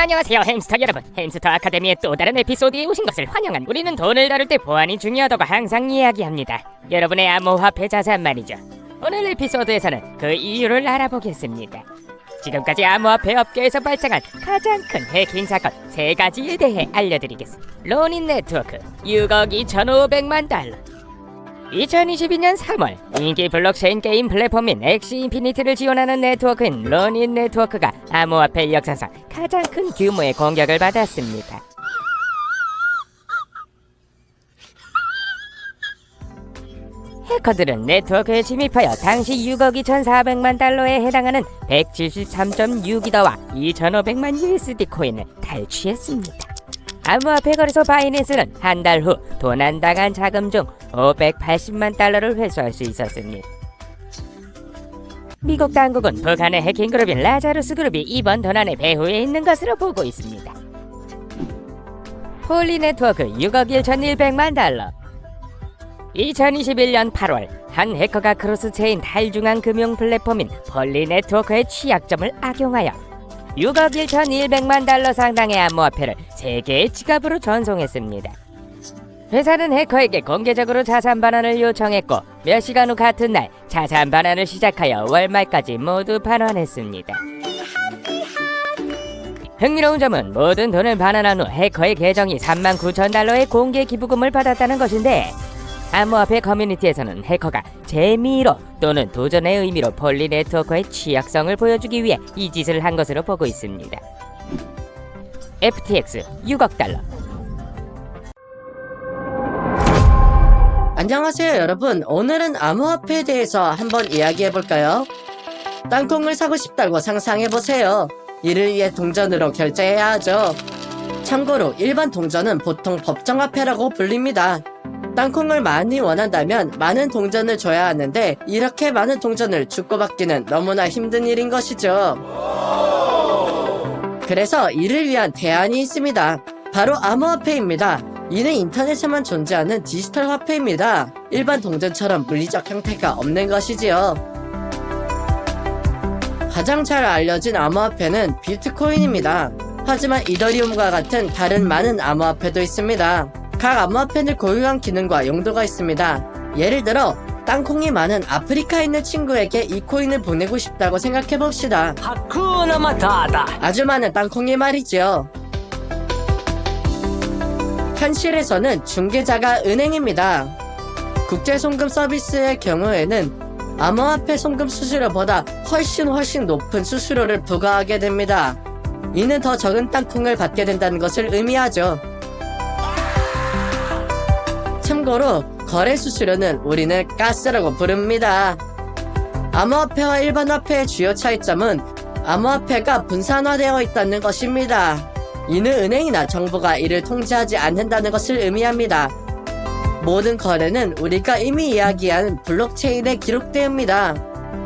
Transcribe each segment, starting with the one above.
안녕하세요 햄스터 여러분. 햄스터 아카데미의 또 다른 에피소드에 오신 것을 환영한. 우리는 돈을 다룰 때 보안이 중요하다고 항상 이야기합니다. 여러분의 암호화폐 자산 말이죠. 오늘 에피소드에서는 그 이유를 알아보겠습니다. 지금까지 암호화폐 업계에서 발생한 가장 큰 해킹 사건 3가지에 대해 알려드리겠습니다. 로닌 네트워크 6억 2,500만 달러. 2022년 3월 인기 블록체인 게임 플랫폼인 엑시 인피니티를 지원하는 네트워크인 로닌 네트워크가 암호화폐 역사상 가장 큰 규모의 공격을 받았습니다. 해커들은 네트워크에 침입하여 당시 6억 2,400만 달러에 해당하는 173.6이더와 2,500만 USD 코인을 탈취했습니다. 암호화폐 거래소 바이낸스는 한 달 후 도난당한 자금 중 580만 달러를 회수할 수 있었습니다. 미국 당국은 북한의 해킹 그룹인 라자루스 그룹이 이번 도난의 배후에 있는 것으로 보고 있습니다. 폴리 네트워크 6억 1,100만 달러. 2021년 8월 한 해커가 크로스체인 탈중앙 금융 플랫폼인 폴리 네트워크의 취약점을 악용하여 6억 1,100만 달러 상당의 암호화폐를 3개의 지갑으로 전송했습니다. 회사는 해커에게 공개적으로 자산 반환을 요청했고 몇 시간 후 같은 날 자산 반환을 시작하여 월말까지 모두 반환했습니다. 흥미로운 점은 모든 돈을 반환한 후 해커의 계정이 39,000달러의 공개 기부금을 받았다는 것인데, 암호화폐 커뮤니티에서는 해커가 재미로 또는 도전의 의미로 폴리 네트워크의 취약성을 보여주기 위해 이 짓을 한 것으로 보고 있습니다. FTX 6억 달러. 안녕하세요 여러분, 오늘은 암호화폐에 대해서 한번 이야기해볼까요? 땅콩을 사고 싶다고 상상해보세요. 이를 위해 동전으로 결제해야 하죠. 참고로 일반 동전은 보통 법정화폐라고 불립니다. 땅콩을 많이 원한다면 많은 동전을 줘야 하는데 이렇게 많은 동전을 주고받기는 너무나 힘든 일인 것이죠. 그래서 이를 위한 대안이 있습니다. 바로 암호화폐입니다. 이는 인터넷에만 존재하는 디지털 화폐입니다. 일반 동전처럼 물리적 형태가 없는 것이지요. 가장 잘 알려진 암호화폐는 비트코인입니다. 하지만 이더리움과 같은 다른 많은 암호화폐도 있습니다. 각 암호화폐는 고유한 기능과 용도가 있습니다. 예를 들어 땅콩이 많은 아프리카에 있는 친구에게 이 코인을 보내고 싶다고 생각해봅시다. 하쿠나 마타다. 아주 많은 땅콩이 말이죠. 현실에서는 중개자가 은행입니다. 국제송금 서비스의 경우에는 암호화폐 송금 수수료보다 훨씬 높은 수수료를 부과하게 됩니다. 이는 더 적은 땅콩을 받게 된다는 것을 의미하죠. 참고로 거래 수수료는 우리는 가스라고 부릅니다. 암호화폐와 일반 화폐의 주요 차이점은 암호화폐가 분산화되어 있다는 것입니다. 이는 은행이나 정부가 이를 통제하지 않는다는 것을 의미합니다. 모든 거래는 우리가 이미 이야기한 블록체인에 기록됩니다.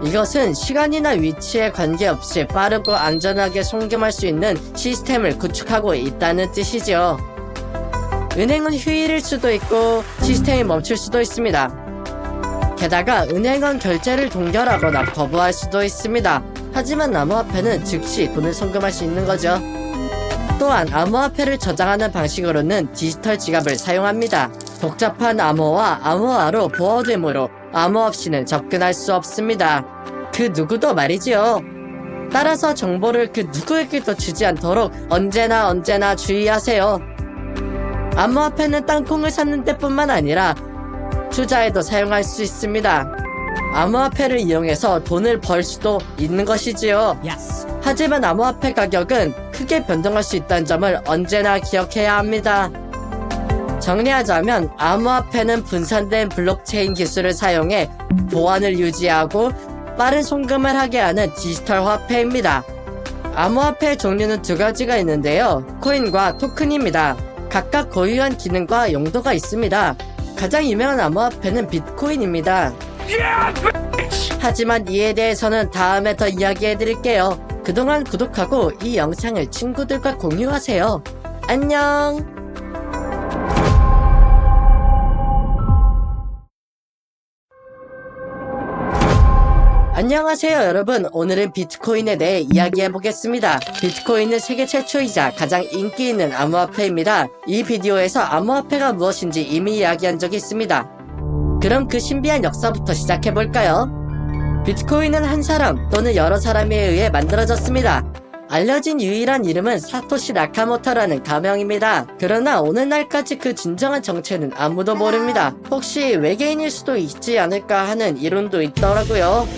이것은 시간이나 위치에 관계없이 빠르고 안전하게 송금할 수 있는 시스템을 구축하고 있다는 뜻이죠. 은행은 휴일일 수도 있고 시스템이 멈출 수도 있습니다. 게다가 은행은 결제를 동결하거나 거부할 수도 있습니다. 하지만 암호화폐는 즉시 돈을 송금할 수 있는 거죠. 또한 암호화폐를 저장하는 방식으로는 디지털 지갑을 사용합니다. 복잡한 암호와 암호화로 보호되므로 암호 없이는 접근할 수 없습니다. 그 누구도 말이지요. 따라서 정보를 그 누구에게도 주지 않도록 언제나 주의하세요. 암호화폐는 땅콩을 샀는 때뿐만 아니라 투자에도 사용할 수 있습니다. 암호화폐를 이용해서 돈을 벌 수도 있는 것이지요. 하지만 암호화폐 가격은 크게 변동할 수 있다는 점을 언제나 기억해야 합니다. 정리하자면 암호화폐는 분산된 블록체인 기술을 사용해 보안을 유지하고 빠른 송금을 하게 하는 디지털 화폐입니다. 암호화폐의 종류는 2가지가 있는데요. 코인과 토큰입니다. 각각 고유한 기능과 용도가 있습니다. 가장 유명한 암호화폐는 비트코인입니다. 하지만 이에 대해서는 다음에 더 이야기해드릴게요. 그동안 구독하고 이 영상을 친구들과 공유하세요. 안녕! 안녕하세요 여러분, 오늘은 비트코인에 대해 이야기해보겠습니다. 비트코인은 세계 최초이자 가장 인기 있는 암호화폐입니다. 이 비디오에서 암호화폐가 무엇인지 이미 이야기한 적이 있습니다. 그럼 그 신비한 역사부터 시작해볼까요? 비트코인은 한 사람 또는 여러 사람에 의해 만들어졌습니다. 알려진 유일한 이름은 사토시 나카모토라는 가명입니다. 그러나 오늘날까지 그 진정한 정체는 아무도 모릅니다. 혹시 외계인일 수도 있지 않을까 하는 이론도 있더라고요.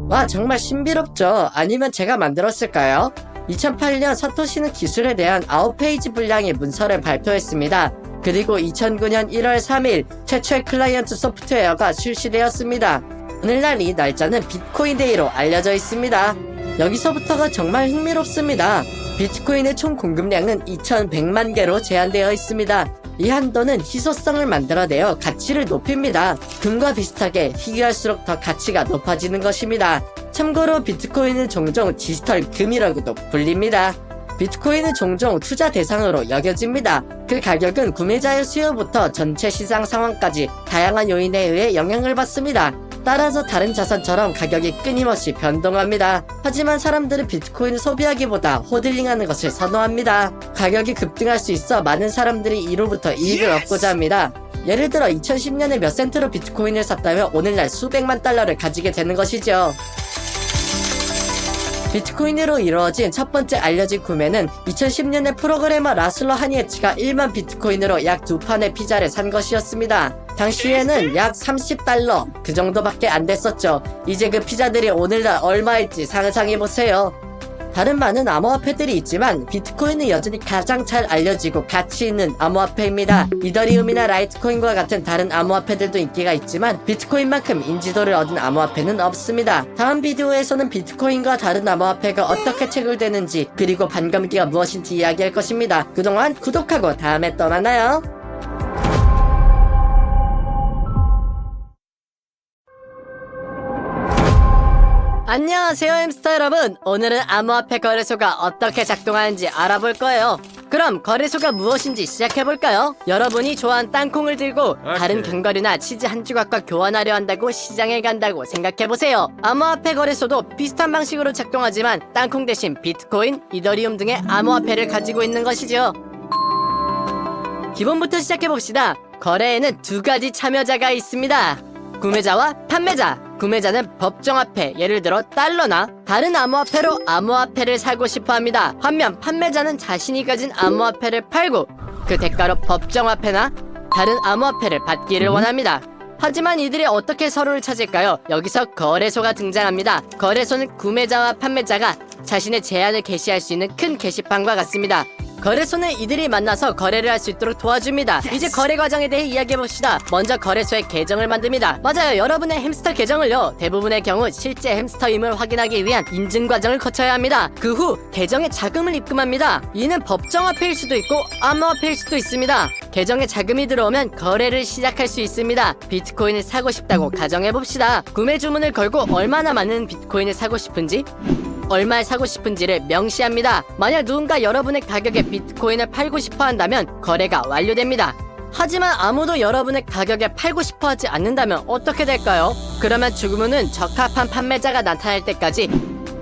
와, 정말 신비롭죠? 아니면 제가 만들었을까요? 2008년 사토시는 기술에 대한 9페이지 분량의 문서를 발표했습니다. 그리고 2009년 1월 3일 최초의 클라이언트 소프트웨어가 출시되었습니다. 오늘날 이 날짜는 비트코인 데이로 알려져 있습니다. 여기서부터가 정말 흥미롭습니다. 비트코인의 총 공급량은 2100만 개로 제한되어 있습니다. 이 한도는 희소성을 만들어내어 가치를 높입니다. 금과 비슷하게 희귀할수록 더 가치가 높아지는 것입니다. 참고로 비트코인은 종종 디지털 금이라고도 불립니다. 비트코인은 종종 투자 대상으로 여겨집니다. 그 가격은 구매자의 수요부터 전체 시장 상황까지 다양한 요인에 의해 영향을 받습니다. 따라서 다른 자산처럼 가격이 끊임없이 변동합니다. 하지만 사람들은 비트코인을 소비하기보다 호들링하는 것을 선호합니다. 가격이 급등할 수 있어 많은 사람들이 이로부터 이익을 얻고자 합니다. 예를 들어 2010년에 몇 센트로 비트코인을 샀다면 오늘날 수백만 달러를 가지게 되는 것이죠. 비트코인으로 이루어진 첫 번째 알려진 구매는 2010년에 프로그래머 라슬로 하니에츠가 1만 비트코인으로 약 2판의 피자를 산 것이었습니다. 당시에는 약 30달러 그 정도밖에 안 됐었죠. 이제 그 피자들이 오늘날 얼마일지 상상해보세요. 다른 많은 암호화폐들이 있지만 비트코인은 여전히 가장 잘 알려지고 가치 있는 암호화폐입니다. 이더리움이나 라이트코인과 같은 다른 암호화폐들도 인기가 있지만 비트코인만큼 인지도를 얻은 암호화폐는 없습니다. 다음 비디오에서는 비트코인과 다른 암호화폐가 어떻게 체결되는지 그리고 반감기가 무엇인지 이야기할 것입니다. 그동안 구독하고 다음에 또 만나요. 안녕하세요 햄스터 여러분, 오늘은 암호화폐 거래소가 어떻게 작동하는지 알아볼 거예요. 그럼 거래소가 무엇인지 시작해볼까요? 여러분이 좋아하는 땅콩을 들고 다른 견과류나 치즈 한 조각과 교환하려 한다고 시장에 간다고 생각해보세요. 암호화폐 거래소도 비슷한 방식으로 작동하지만 땅콩 대신 비트코인, 이더리움 등의 암호화폐를 가지고 있는 것이죠. 기본부터 시작해봅시다. 거래에는 두 가지 참여자가 있습니다. 구매자와 판매자. 구매자는 법정화폐, 예를 들어 달러나 다른 암호화폐로 암호화폐를 사고 싶어합니다. 반면 판매자는 자신이 가진 암호화폐를 팔고 그 대가로 법정화폐나 다른 암호화폐를 받기를 원합니다. 하지만 이들이 어떻게 서로를 찾을까요? 여기서 거래소가 등장합니다. 거래소는 구매자와 판매자가 자신의 제안을 게시할 수 있는 큰 게시판과 같습니다. 거래소는 이들이 만나서 거래를 할 수 있도록 도와줍니다. 이제 거래 과정에 대해 이야기해봅시다. 먼저 거래소에 계정을 만듭니다. 맞아요, 여러분의 햄스터 계정을요. 대부분의 경우 실제 햄스터임을 확인하기 위한 인증 과정을 거쳐야 합니다. 그 후 계정에 자금을 입금합니다. 이는 법정화폐일 수도 있고 암호화폐일 수도 있습니다. 계정에 자금이 들어오면 거래를 시작할 수 있습니다. 비트코인을 사고 싶다고 가정해봅시다. 구매 주문을 걸고 얼마나 많은 비트코인을 사고 싶은지, 얼마에 사고 싶은지를 명시합니다. 만약 누군가 여러분의 가격에 비트코인을 팔고 싶어 한다면 거래가 완료됩니다. 하지만 아무도 여러분의 가격에 팔고 싶어 하지 않는다면 어떻게 될까요? 그러면 주문은 적합한 판매자가 나타날 때까지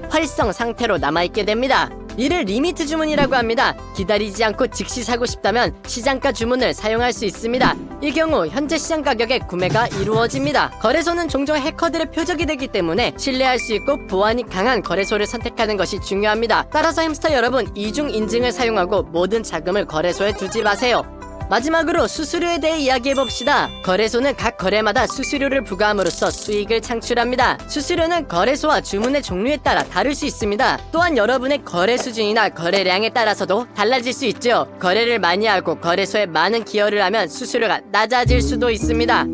활성 상태로 남아있게 됩니다. 이를 리미트 주문이라고 합니다. 기다리지 않고 즉시 사고 싶다면 시장가 주문을 사용할 수 있습니다. 이 경우 현재 시장 가격에 구매가 이루어집니다. 거래소는 종종 해커들의 표적이 되기 때문에 신뢰할 수 있고 보안이 강한 거래소를 선택하는 것이 중요합니다. 따라서 햄스터 여러분, 이중 인증을 사용하고 모든 자금을 거래소에 두지 마세요. 마지막으로 수수료에 대해 이야기해봅시다. 거래소는 각 거래마다 수수료를 부과함으로써 수익을 창출합니다. 수수료는 거래소와 주문의 종류에 따라 다를 수 있습니다. 또한 여러분의 거래 수준이나 거래량에 따라서도 달라질 수 있죠. 거래를 많이 하고 거래소에 많은 기여를 하면 수수료가 낮아질 수도 있습니다.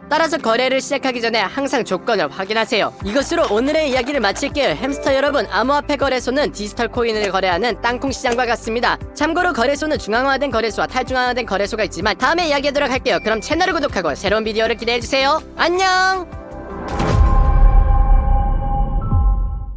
따라서 거래를 시작하기 전에 항상 조건을 확인하세요. 이것으로 오늘의 이야기를 마칠게요. 햄스터 여러분, 암호화폐 거래소는 디지털 코인을 거래하는 땅콩 시장과 같습니다. 참고로 거래소는 중앙화된 거래소와 탈중앙화된 거래소가 있지만 다음에 이야기하도록 할게요. 그럼 채널을 구독하고 새로운 비디오를 기대해주세요. 안녕!